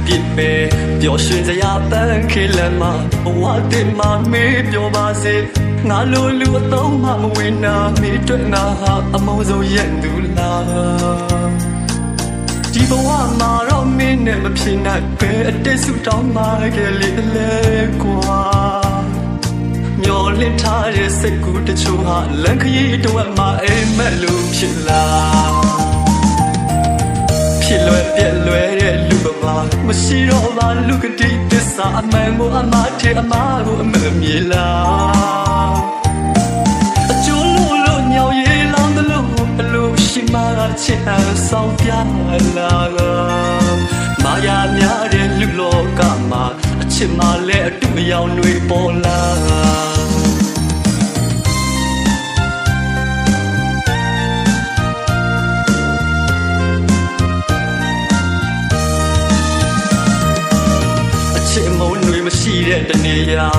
ပြစ်ပဲပျော်ရွှင်စရာပန်းခေလမ်းမှာဘဝတင်မှာမေးပြောပါစေငါလိုလူအသုံးမှမဝင်နာမိတွေ့ငါဟာအမုန်းဆုံးရဲ့သူလားဒီဘဝမှာတော့မင်းနဲ့မဖြစ်နိုင်ပဲအတိတ်ဆုတောင်းမှခဲ့လေလေကွာမျောလင့်ထားတဲ့စိတ်ကူးတချို့ဟာလမ်းခရီးတော့မှအိမ်မက်လို့ဖြစ်လာဖြစ်လွယ်ပြက်လွယ်တဲ့လူပမာမရှိတော့ပါလူကတိသစ္စာအမှန်ကိုအမှားထဲအမှားကိုအမှန်မြေလားအကျိုးလို့ညောင်ရည်လောင်းတယ်လို့အလိုရှိမှချစ်အောင်ဆောင်ပြလာမာယာများတဲ့လူလောကမှာအချစ်မှလည်းအတူအယောင်တွေပေါ်လာမရှိတဲ့တနေရာ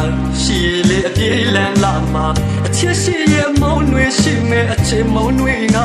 ရှိလေအပြေးလန်းလာမှာအချစ်ရှိရဲ့မုံတွေရှိမဲ့အချစ်မုံတွေငါ